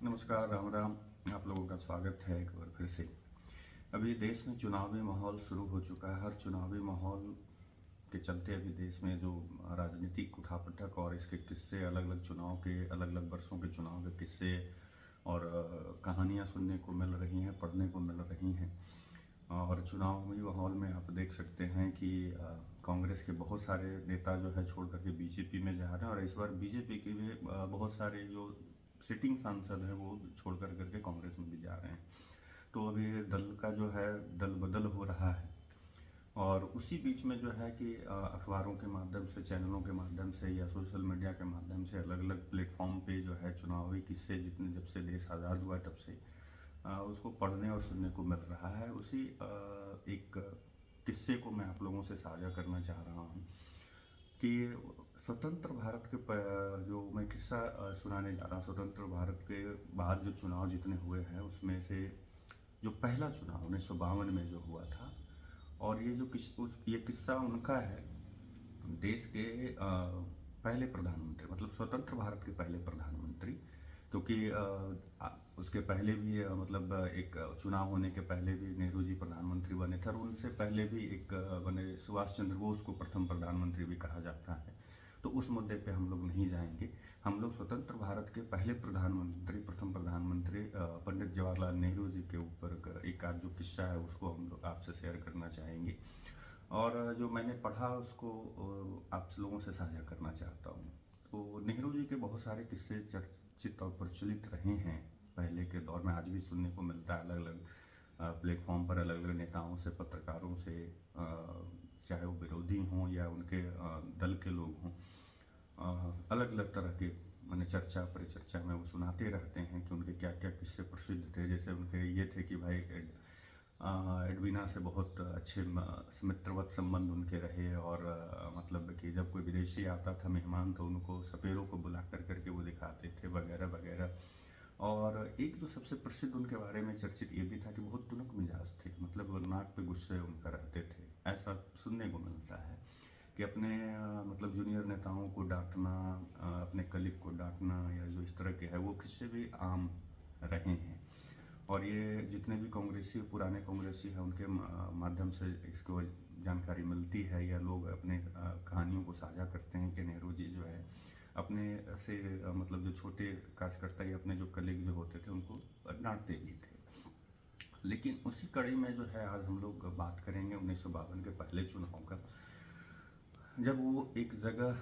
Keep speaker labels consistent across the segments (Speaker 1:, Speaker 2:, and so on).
Speaker 1: नमस्कार, राम राम। आप लोगों का स्वागत है एक बार फिर से। अभी देश में चुनावी माहौल शुरू हो चुका है। हर चुनावी माहौल के चलते अभी देश में जो राजनीतिक उठापटक और इसके किस्से, अलग अलग चुनाव के, अलग अलग वर्षों के चुनाव के किस्से और कहानियाँ सुनने को मिल रही हैं, पढ़ने को मिल रही हैं। और चुनावी माहौल में आप देख सकते हैं कि कांग्रेस के बहुत सारे नेता जो है छोड़ करके बीजेपी में जा रहे हैं, और इस बार बीजेपी के भी बहुत सारे जो सिटिंग सांसद हैं वो छोड़ कर करके कांग्रेस में भी जा रहे हैं। तो अभी दल का जो है दल बदल हो रहा है। और उसी बीच में जो है कि अखबारों के माध्यम से, चैनलों के माध्यम से या सोशल मीडिया के माध्यम से अलग अलग प्लेटफॉर्म पे जो है चुनावी किस्से जितने जब से देश आज़ाद हुआ है तब से उसको पढ़ने और सुनने को मिल रहा है। उसी एक किस्से को मैं आप लोगों से साझा करना चाह रहा हूँ कि स्वतंत्र भारत के जो मैं किस्सा सुनाने जा रहा हूँ। स्वतंत्र भारत के बाद जो चुनाव जितने हुए हैं उसमें से जो पहला चुनाव 1952 में जो हुआ था, और ये जो ये किस्सा उनका है, देश के पहले प्रधानमंत्री, मतलब स्वतंत्र भारत के पहले प्रधानमंत्री। क्योंकि उसके पहले भी एक चुनाव होने के पहले भी नेहरू जी प्रधानमंत्री बने थे, और उनसे पहले भी एक बने सुभाष चंद्र बोस को प्रथम प्रधानमंत्री भी कहा जाता है। तो उस मुद्दे पे हम लोग नहीं जाएंगे। हम लोग स्वतंत्र भारत के पहले प्रधानमंत्री, प्रथम प्रधानमंत्री पंडित जवाहरलाल नेहरू जी के ऊपर एक आज जो किस्सा है उसको हम लोग आपसे शेयर करना चाहेंगे। और जो मैंने पढ़ा उसको आप लोगों से साझा करना चाहता हूँ। तो नेहरू जी के बहुत सारे किस्से चर्चित और प्रचलित रहे हैं पहले के दौर में, आज भी सुनने को मिलता है अलग अलग प्लेटफॉर्म पर, अलग अलग नेताओं से, पत्रकारों से, चाहे वो विरोधी हों या उनके दल के लोग हों। अलग अलग तरह के मैंने चर्चा परिचर्चा में वो सुनाते रहते हैं कि उनके क्या क्या किस्से प्रसिद्ध थे। जैसे उनके ये थे कि भाई एडवीना से बहुत अच्छे मित्रवत संबंध उनके रहे, और मतलब कि जब कोई विदेशी आता था मेहमान तो उनको सपेरों को बुला कर करके वो दिखाते थे वगैरह वगैरह। और एक जो सबसे प्रसिद्ध उनके बारे में चर्चित ये भी था कि बहुत तुनक मिजाज थे, मतलब वो नाक पे गुस्से उनका रहते थे, ऐसा सुनने को मिलता है कि अपने मतलब जूनियर नेताओं को डांटना, अपने कलीग को डांटना या जो इस तरह के है वो किस्से भी आम रहे हैं। और ये जितने भी कांग्रेसी, पुराने कांग्रेसी हैं उनके माध्यम से इसको जानकारी मिलती है, या लोग अपने कहानियों को साझा करते हैं कि नेहरू जी जो है अपने से मतलब जो छोटे कार्यकर्ता या अपने जो कलीग जो होते थे उनको डांटते भी थे। लेकिन उसी कड़ी में जो है आज हम लोग बात करेंगे 1952 के पहले चुनाव का, जब वो एक जगह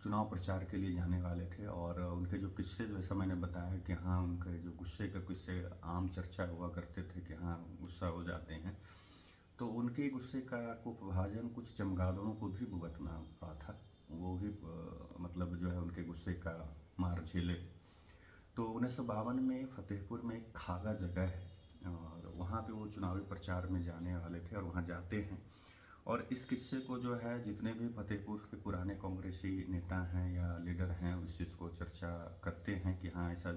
Speaker 1: चुनाव प्रचार के लिए जाने वाले थे। और उनके जो किस्से, जैसा मैंने बताया कि हाँ उनके जो गुस्से का किस्से आम चर्चा हुआ करते थे कि हाँ गुस्सा हो जाते हैं, तो उनके गुस्से का कुविभाजन कुछ चमगादड़ों को भी भुगतना पड़ा था। वो भी मतलब जो है उनके गुस्से का मार झेले। तो 1952 में फतेहपुर में एक खागा जगह है, और वहाँ पे वो चुनावी प्रचार में जाने वाले थे और वहाँ जाते हैं। और इस किस्से को जो है जितने भी फतेहपुर के पुराने कांग्रेसी नेता हैं या लीडर हैं उस चीज़ को चर्चा करते हैं कि हाँ ऐसा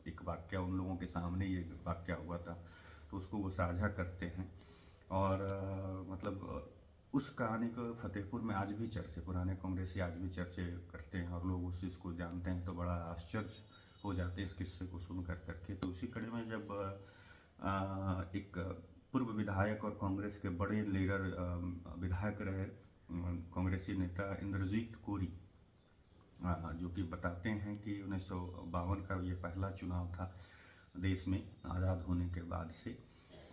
Speaker 1: एक वाक्य उन लोगों के सामने ये वाक्य हुआ था, तो उसको वो साझा करते हैं। और उस कहानी को फतेहपुर में आज भी चर्चे, पुराने कांग्रेसी आज भी चर्चे करते हैं और लोग उस चीज़ को जानते हैं, तो बड़ा आश्चर्य हो जाते हैं इस किस्से को सुन कर करके। तो उसी कड़ी में जब एक पूर्व विधायक और कांग्रेस के बड़े लीडर विधायक रहे कांग्रेसी नेता इंद्रजीत कोरी, जो कि बताते हैं कि 1952 का ये पहला चुनाव था देश में आज़ाद होने के बाद से।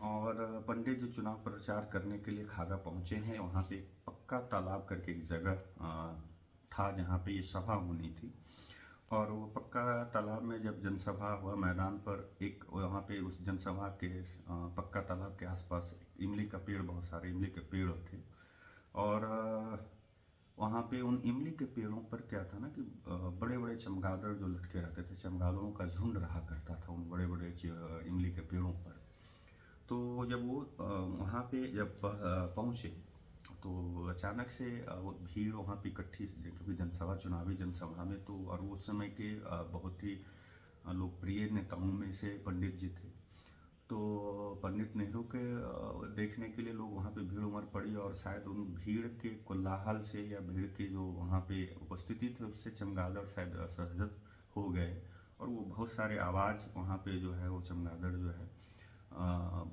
Speaker 1: और पंडित जो चुनाव प्रचार करने के लिए खागा पहुँचे हैं, वहाँ पे पक्का तालाब करके एक जगह था जहाँ पे ये सभा होनी थी। और वो पक्का तालाब में जब जनसभा हुआ मैदान पर, एक वहाँ पे उस जनसभा के पक्का तालाब के आसपास इमली का पेड़, बहुत सारे इमली के पेड़ थे। और वहाँ पे उन इमली के पेड़ों पर क्या था ना कि बड़े बड़े चमगादड़ जो लटके रहते थे, चमगादड़ों का झुंड रहा करता था उन बड़े बड़े इमली के पेड़ों पर। तो जब वो वहाँ पे जब पहुँचे तो अचानक से वो भीड़ वहाँ पे इकट्ठी, क्योंकि जनसभा, चुनावी जनसभा में तो, और वो समय के बहुत ही लोकप्रिय नेताओं में से पंडित जी थे। तो पंडित नेहरू के देखने के लिए लोग वहाँ पे भीड़ उमड़ पड़ी, और शायद उन भीड़ के कोलाहल से या भीड़ की जो वहाँ पे उपस्थिति थी उससे चमगादड़ शायद असहज हो गए और वो बहुत सारे आवाज़ वहाँ पे जो है वो चमगादड़ जो है अ,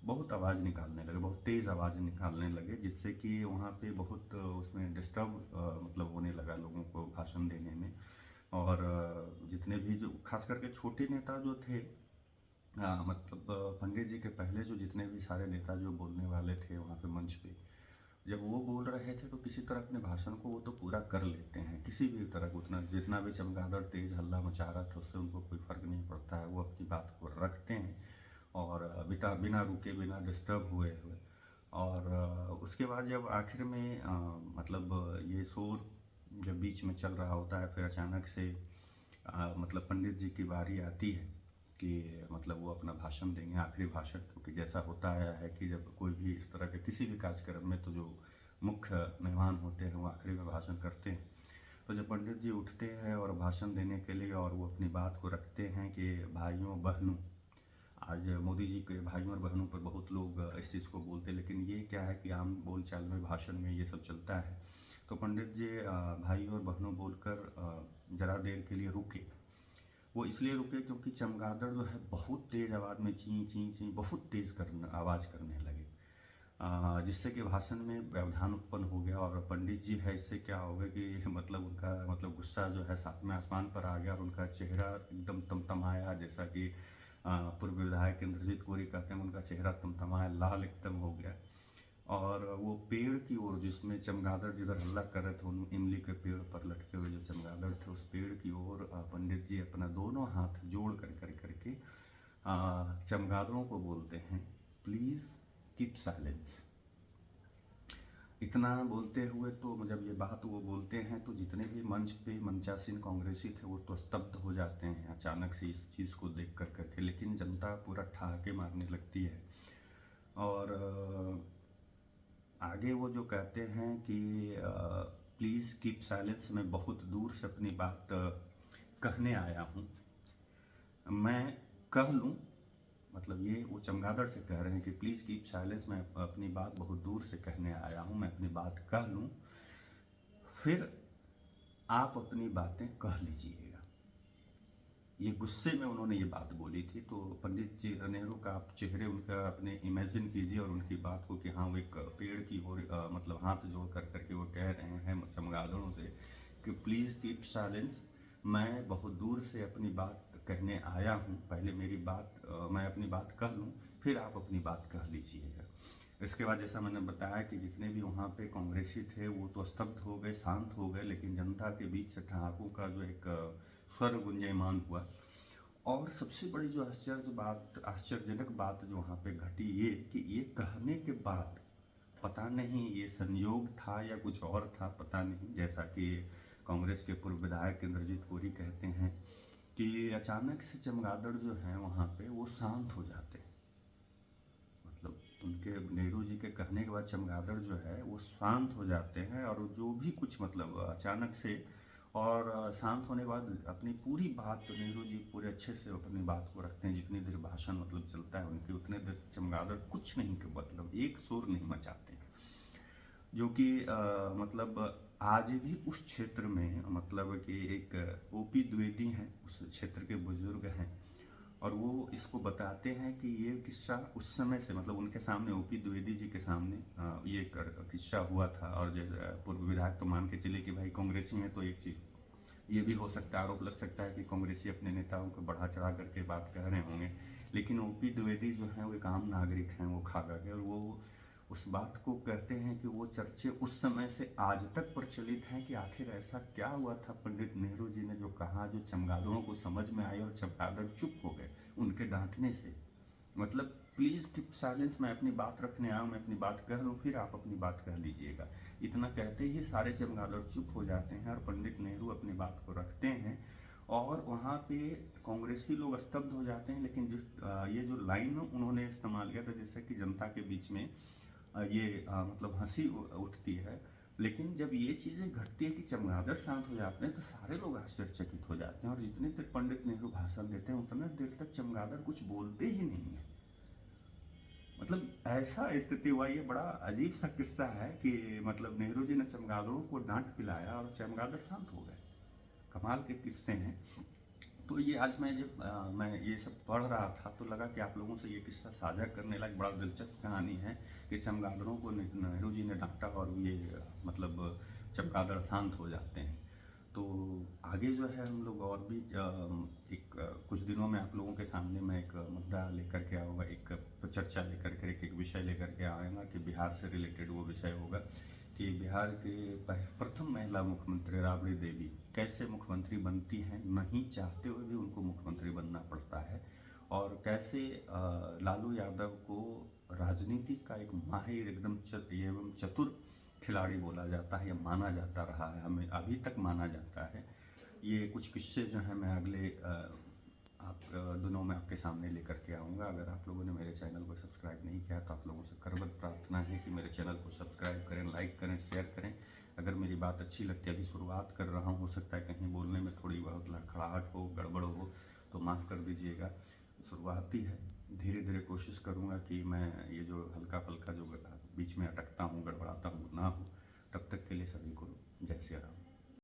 Speaker 1: बहुत आवाज़ निकालने लगे, बहुत तेज़ आवाज़ निकालने लगे, जिससे कि वहाँ पे बहुत उसमें डिस्टर्ब मतलब होने लगा लोगों को भाषण देने में। और जितने भी जो खास करके छोटे नेता जो थे, मतलब पंडित जी के पहले जो जितने भी सारे नेता जो बोलने वाले थे वहाँ पे मंच पे, जब वो बोल रहे थे तो किसी तरह अपने भाषण को वो तो पूरा कर लेते हैं, किसी भी तरह का उतना जितना भी चमगादड़ तेज हल्ला मचा रहा था उससे उनको कोई फर्क नहीं पड़ता है, वो अपनी बात को रखते हैं और बिना बिना रुके बिना डिस्टर्ब हुए हुए। और उसके बाद जब आखिर में मतलब ये शोर जब बीच में चल रहा होता है, फिर अचानक से मतलब पंडित जी की बारी आती है कि मतलब वो अपना भाषण देंगे, आखिरी भाषण, क्योंकि जैसा होता आया है कि जब कोई भी इस तरह के किसी भी कार्यक्रम में तो जो मुख्य मेहमान होते हैं वो आखिरी में भाषण करते हैं। तो जब पंडित जी उठते हैं और भाषण देने के लिए और वो अपनी बात को रखते हैं कि भाइयों बहनों, आज मोदी जी के भाइयों और बहनों पर बहुत लोग इस चीज़ को बोलते हैं, लेकिन ये क्या है कि आम बोलचाल में भाषण में ये सब चलता है। तो पंडित जी भाइयों और बहनों बोलकर ज़रा देर के लिए रुके। वो इसलिए रुके क्योंकि चमगादड़ जो है बहुत तेज़ आवाज़ में ची ची ची बहुत तेज़ करना आवाज़ करने लगे, जिससे कि भाषण में व्यवधान उत्पन्न हो गया। और पंडित जी है, इससे क्या हो गया कि मतलब उनका मतलब गुस्सा जो है सातवें आसमान पर आ गया और उनका चेहरा एकदम तमतमाया, जैसा कि पूर्व विधायक इंद्रजीत कोरी कहते हैं, उनका चेहरा तमतमाया, लाल एकदम हो गया। और वो पेड़ की ओर, जिसमें चमगादड़ जिधर हल्ला कर रहे थे, उन इमली के पेड़ पर लटके हुए जो चमगादड़ थे उस पेड़ की ओर पंडित जी अपना दोनों हाथ जोड़ कर करके चमगादड़ों को बोलते हैं, प्लीज़ कीप साइलेंस। इतना बोलते हुए तो जब ये बात वो बोलते हैं तो जितने भी मंच पे मंचासीन कांग्रेसी थे वो तो स्तब्ध हो जाते हैं अचानक से इस चीज़ को देख कर करके, लेकिन जनता पूरा ठहाके मारने लगती है। और आगे वो जो कहते हैं कि प्लीज़ कीप साइलेंस, मैं बहुत दूर से अपनी बात कहने आया हूँ, मैं कह लूँ, मतलब ये वो चमगादड़ से कह रहे हैं कि प्लीज़ कीप साइलेंस, मैं अपनी बात बहुत दूर से कहने आया हूँ, मैं अपनी बात कह लूँ, फिर आप अपनी बातें कह लीजिएगा। ये गुस्से में उन्होंने ये बात बोली थी। तो पंडित जी नेहरू का आप चेहरे उनका अपने इमेजिन कीजिए और उनकी बात को कि हाँ वो एक पेड़ की ओर मतलब हाथ जोड़ कर करके वो कह रहे हैं चमगादड़ों से कि प्लीज़ कीप साइलेंस, मैं बहुत दूर से अपनी बात कहने आया हूँ, पहले मेरी बात मैं अपनी बात कह लूँ, फिर आप अपनी बात कह लीजिएगा। इसके बाद जैसा मैंने बताया कि जितने भी वहाँ पे कांग्रेसी थे वो तो स्तब्ध हो गए, शांत हो गए, लेकिन जनता के बीच से ठहाकों का जो एक स्वर गुंजायमान हुआ। और सबसे बड़ी जो आश्चर्यजनक बात जो वहाँ पे घटी ये कि ये कहने के बाद, पता नहीं ये संयोग था या कुछ और था, पता नहीं, जैसा कि कांग्रेस के पूर्व विधायक इंद्रजीत कोरी कहते हैं कि अचानक से चमगादड़ जो हैं वहाँ पे वो शांत हो जाते हैं। मतलब उनके नेहरू जी के कहने के बाद चमगादड़ जो है वो शांत हो जाते हैं और जो भी कुछ मतलब अचानक से, और शांत होने के बाद अपनी पूरी बात नेहरू जी पूरे अच्छे से अपनी बात को रखते हैं। जितनी देर भाषण मतलब चलता है उनकी, उतने देर चमगादड़ कुछ नहीं, मतलब एक शोर नहीं मचाते, जो कि मतलब आज भी उस क्षेत्र में मतलब कि एक ओपी द्विवेदी हैं, उस क्षेत्र के बुजुर्ग हैं, और वो इसको बताते हैं कि ये किस्सा उस समय से मतलब उनके सामने ओपी द्विवेदी जी के सामने ये किस्सा हुआ था। और जैसे पूर्व विधायक तो मान के चले कि भाई कांग्रेसी हैं तो एक चीज़ ये भी हो सकता है, आरोप लग सकता है कि कांग्रेसी अपने नेताओं को बढ़ा चढ़ा करके बात कह रहे होंगे, लेकिन ओपी द्विवेदी जो हैं वो एक आम नागरिक हैं, वो खा गए, और वो उस बात को कहते हैं कि वो चर्चे उस समय से आज तक प्रचलित हैं कि आखिर ऐसा क्या हुआ था पंडित नेहरू जी ने जो कहा, जो चमगादड़ों को समझ में आई और चमगादड़ चुप हो गए उनके डांटने से। मतलब प्लीज़ कीप साइलेंस, मैं अपनी बात रखने आया हूँ, मैं अपनी बात कह लूँ, फिर आप अपनी बात कह लीजिएगा। इतना कहते ही सारे चमगादड़ चुप हो जाते हैं और पंडित नेहरू अपनी बात को रखते हैं। और वहाँ पे कांग्रेसी लोग स्तब्ध हो जाते हैं, लेकिन जिस ये जो लाइन उन्होंने इस्तेमाल किया था जिससे कि जनता के बीच में ये मतलब हंसी उठती है, लेकिन जब ये चीज़ें घटती है कि चमगादड़ शांत हो जाते हैं तो सारे लोग आश्चर्यचकित हो जाते हैं। और जितने देर पंडित नेहरू भाषण देते हैं उतने देर तक चमगादड़ कुछ बोलते ही नहीं है। मतलब ऐसा स्थिति हुआ, ये बड़ा अजीब सा किस्सा है कि मतलब नेहरू जी ने चमगादड़ों को डांट पिलाया और चमगादड़ शांत हो गए। कमाल के किस्से हैं। तो ये आज मैं ये सब पढ़ रहा था तो लगा कि आप लोगों से ये किस्सा साझा करने लायक बड़ा दिलचस्प कहानी है कि चमगादड़ों को नेहरू जी ने डांटा और ये मतलब चमगादड़ शांत हो जाते हैं। तो आगे जो है हम लोग और भी कुछ दिनों में आप लोगों के सामने मैं एक मुद्दा लेकर के आऊँगा, एक चर्चा लेकर के एक विषय लेकर के आऊँगा कि बिहार से रिलेटेड वो विषय होगा कि बिहार के प्रथम महिला मुख्यमंत्री राबड़ी देवी कैसे मुख्यमंत्री बनती हैं, नहीं चाहते हुए भी उनको मुख्यमंत्री बनना पड़ता है, और कैसे लालू यादव को राजनीति का एक माहिर एकदम एवं चतुर खिलाड़ी बोला जाता है या माना जाता रहा है, हमें अभी तक माना जाता है। ये कुछ किस्से जो हैं मैं अगले दिनों में आपके सामने लेकर के आऊँगा। अगर आप लोगों ने मेरे चैनल को सब्सक्राइब नहीं किया तो आप लोगों से करबद्ध प्रार्थना है कि मेरे चैनल को सब्सक्राइब करें, लाइक करें, शेयर करें। अगर मेरी बात अच्छी लगती है, अभी शुरुआत कर रहा हूँ, हो सकता है कहीं बोलने में थोड़ी बहुत लड़खड़ाहट हो, गड़बड़ हो तो माफ़ कर दीजिएगा। शुरुआती है, धीरे धीरे कोशिश करूँगा कि मैं ये जो हल्का फुल्का जो बीच में अटकता हूँ, गड़बड़ाता हूँ ना हो। तब तक के लिए सभी को जय श्री राम।